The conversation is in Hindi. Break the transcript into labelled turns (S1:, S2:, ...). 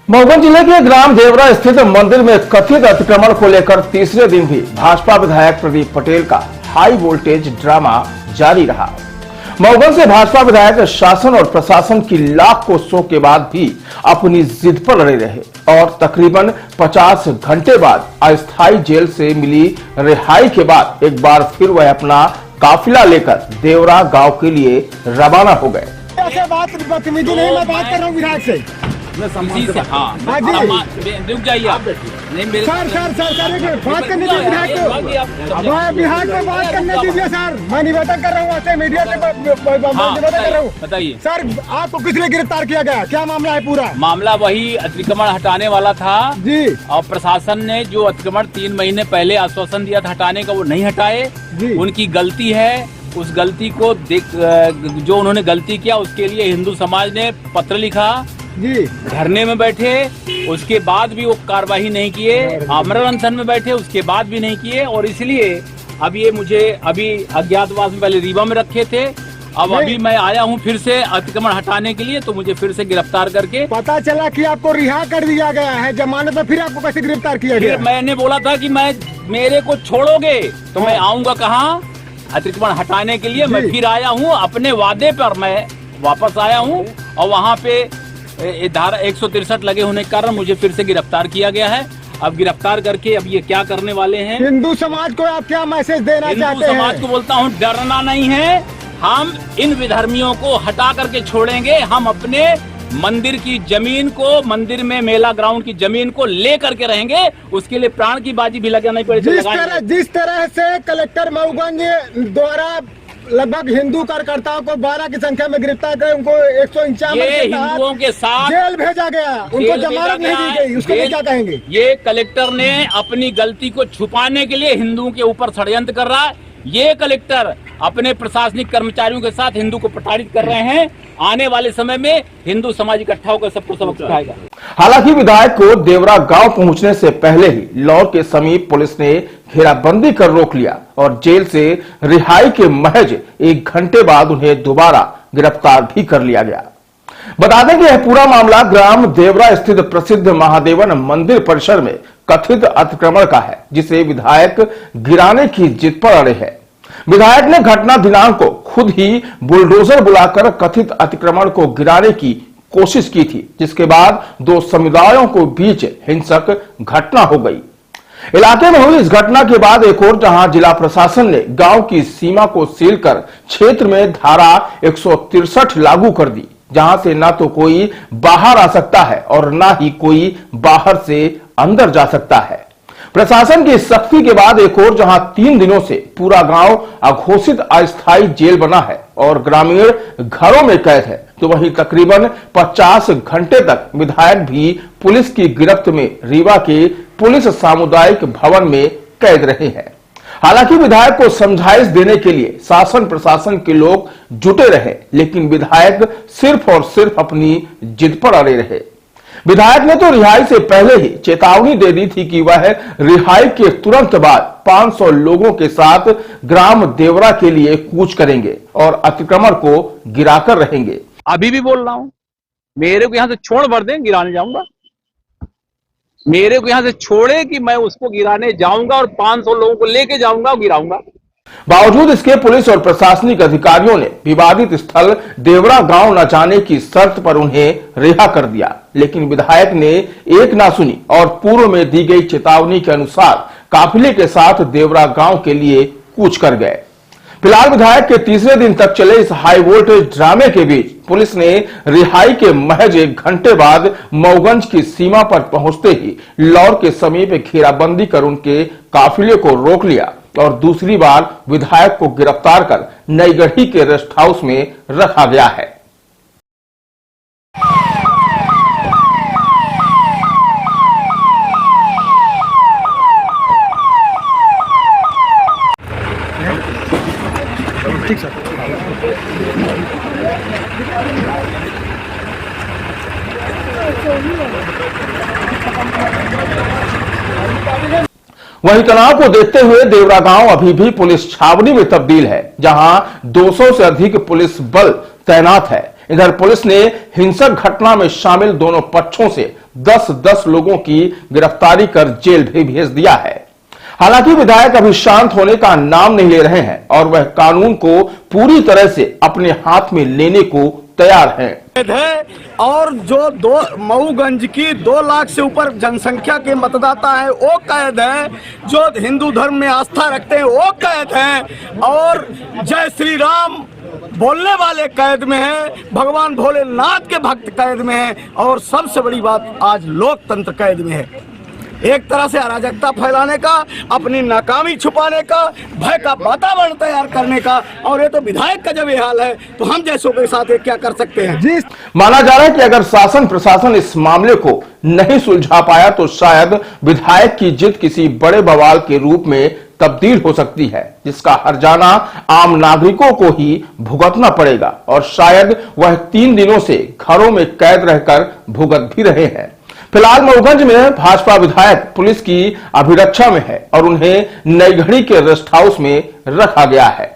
S1: मऊगंज जिले के ग्राम देवरा स्थित मंदिर में कथित अतिक्रमण को लेकर तीसरे दिन भी भाजपा विधायक प्रदीप पटेल का हाई वोल्टेज ड्रामा जारी रहा। मऊगंज से भाजपा विधायक शासन और प्रशासन की लाख कोशिशों के बाद भी अपनी जिद पर अड़े रहे और तकरीबन 50 घंटे बाद अस्थायी जेल से मिली रिहाई के बाद एक बार फिर वह अपना काफिला लेकर देवरा गांव के लिए रवाना हो गए।
S2: बदतमीजी नहीं, मैं बात कर रहा हूँ विधायक से।
S3: रुक जाइए आप। नहीं मेरे
S2: सर बात करने दीजिए विधायक को। विधायक को बात करने दीजिए सर। मैं निवेदन कर रहा हूँ ऐसे मीडिया से निवेदन कर रहा हूँ।
S3: बताइए
S2: सर, आपको किसने गिरफ्तार किया गया? क्या मामला है पूरा?
S3: मामला वही अतिक्रमण हटाने वाला था
S2: जी, और
S3: प्रशासन ने जो अतिक्रमण 3 महीने पहले आश्वासन दिया था हटाने का, वो नहीं हटाए। उनकी गलती है। उस गलती को जो उन्होंने गलती किया उसके लिए हिंदू समाज ने पत्र लिखा
S2: जी,
S3: धरने में बैठे, उसके बाद भी वो कार्रवाई नहीं किए, आमरण अनशन में बैठे, उसके बाद भी नहीं किए। और इसलिए अब ये मुझे अभी अज्ञातवास में पहले रीवा में रखे थे, अब अभी मैं आया हूँ फिर से अतिक्रमण हटाने के लिए, तो मुझे फिर से गिरफ्तार करके
S2: पता चला कि आपको रिहा कर दिया गया है जमानत में। फिर आपको कैसे गिरफ्तार किया गया?
S3: मैंने बोला था कि मेरे को छोड़ोगे तो मैं आऊंगा कहाँ अतिक्रमण हटाने के लिए। मैं फिर आया हूँ, अपने वादे पर मैं वापस आया हूँ और वहाँ पे धारा 163 लगे होने के कारण मुझे फिर से गिरफ्तार किया गया है। अब गिरफ्तार करके अब ये क्या करने वाले हैं?
S2: हिंदू समाज को आप क्या मैसेज देना चाहते हैं?
S3: हिंदू समाज को बोलता हूँ, डरना नहीं है। हम इन विधर्मियों को हटा करके छोड़ेंगे। हम अपने मंदिर की जमीन को, मंदिर में मेला ग्राउंड की जमीन को ले करके रहेंगे। उसके लिए प्राण की बाजी भी लगानी पड़ेगी।
S2: जिस तरह से कलेक्टर मऊगंज द्वारा लगभग हिंदू कार्यकर्ताओं को 12 की संख्या में गिरफ्तार कर उनको 151
S3: हिंदुओं के साथ
S2: जेल भेजा गया, उनको जमानत नहीं दी गई, उसके लिए क्या कहेंगे?
S3: ये कलेक्टर ने अपनी गलती को छुपाने के लिए हिंदुओं के ऊपर षड्यंत्र कर रहा है। ये कलेक्टर अपने प्रशासनिक कर्मचारियों के साथ हिंदू को प्रताड़ित कर रहे हैं। आने वाले समय में हिंदू समाज इकट्ठा होकर सबको सबक सिखाएगा।
S1: हालांकि विधायक को देवरा गांव पहुंचने से पहले ही लौर के समीप पुलिस ने घेराबंदी कर रोक लिया और जेल से रिहाई के महज 1 घंटे बाद उन्हें दोबारा गिरफ्तार भी कर लिया गया। बता दें कि यह पूरा मामला ग्राम देवरा स्थित प्रसिद्ध महादेवन मंदिर परिसर में कथित अतिक्रमण का है, जिसे विधायक गिराने की जिद पर अड़े हैं। विधायक ने घटना दिनांक को खुद ही बुलडोजर बुलाकर कथित अतिक्रमण को गिराने की कोशिश की थी, जिसके बाद 2 समुदायों के बीच हिंसक घटना हो गई। इलाके में हुई इस घटना के बाद एक और जहां जिला प्रशासन ने गांव की सीमा को सील कर क्षेत्र में धारा 163 लागू कर दी, जहां से ना तो कोई बाहर आ सकता है और ना ही कोई बाहर से अंदर जा सकता है। प्रशासन की सख्ती के बाद एक और जहां 3 दिनों से पूरा गांव अघोषित अस्थायी जेल बना है और ग्रामीण घरों में कैद है, तो वहीं तकरीबन 50 घंटे तक विधायक भी पुलिस की गिरफ्त में रीवा के पुलिस सामुदायिक भवन में कैद रहे हैं। हालांकि विधायक को समझाइश देने के लिए शासन प्रशासन के लोग जुटे रहे, लेकिन विधायक सिर्फ और सिर्फ अपनी जिद पर अड़े रहे। विधायक ने तो रिहाई से पहले ही चेतावनी दे दी थी कि वह रिहाई के तुरंत बाद 500 लोगों के साथ ग्राम देवरा के लिए कूच करेंगे और अतिक्रमण को गिराकर रहेंगे।
S3: अभी भी बोल रहा हूं, मेरे को यहां से छोड़ भर दें, गिराने जाऊंगा। मेरे को यहां से छोड़े कि मैं उसको गिराने जाऊंगा और 500 लोगों को लेके जाऊंगा और गिराऊंगा।
S1: बावजूद इसके पुलिस और प्रशासनिक अधिकारियों ने विवादित स्थल देवरा गांव न जाने की शर्त पर उन्हें रिहा कर दिया, लेकिन विधायक ने एक ना सुनी और पूर्व में दी गई चेतावनी के अनुसार काफिले के साथ देवरा गांव के लिए कूच कर गए। फिलहाल विधायक के तीसरे दिन तक चले इस हाई वोल्टेज ड्रामे के बीच पुलिस ने रिहाई के महज 1 घंटे बाद मऊगंज की सीमा पर पहुंचते ही लौर के समीप घेराबंदी कर उनके काफिले को रोक लिया और दूसरी बार विधायक को गिरफ्तार कर नईगढ़ी के रेस्ट हाउस में रखा गया है।
S2: ठीक सर।
S1: वहीं तनाव को देखते हुए देवरा गांव अभी भी पुलिस छावनी में तब्दील है, जहां 200 से अधिक पुलिस बल तैनात है। इधर पुलिस ने हिंसक घटना में शामिल दोनों पक्षों से 10-10 लोगों की गिरफ्तारी कर जेल भी भेज दिया है। हालांकि विधायक अभी शांत होने का नाम नहीं ले रहे हैं और वह कानून को पूरी तरह से अपने हाथ में लेने को तैयार हैं।
S2: है और जो मऊगंज की 2 लाख से ऊपर जनसंख्या के मतदाता है वो कैद है, जो हिंदू धर्म में आस्था रखते हैं वो कैद हैं, और जय श्री राम बोलने वाले कैद में हैं, भगवान भोलेनाथ के भक्त कैद में हैं, और सबसे बड़ी बात आज लोकतंत्र कैद में है। एक तरह से अराजकता फैलाने का, अपनी नाकामी छुपाने का, भय का वातावरण तैयार करने का, और ये तो विधायक का जब ये हाल है तो हम जैसों के साथ ये क्या कर सकते हैं। जी
S1: माना जा रहा है कि अगर शासन प्रशासन इस मामले को नहीं सुलझा पाया तो शायद विधायक की जिद किसी बड़े बवाल के रूप में तब्दील हो सकती है, जिसका हर्जाना आम नागरिकों को ही भुगतना पड़ेगा, और शायद वह 3 दिनों से घरों में कैद रहकर भुगत भी रहे हैं। फिलहाल मऊगंज में भाजपा विधायक पुलिस की अभिरक्षा में है और उन्हें नईगढ़ी के रेस्ट हाउस में रखा गया है।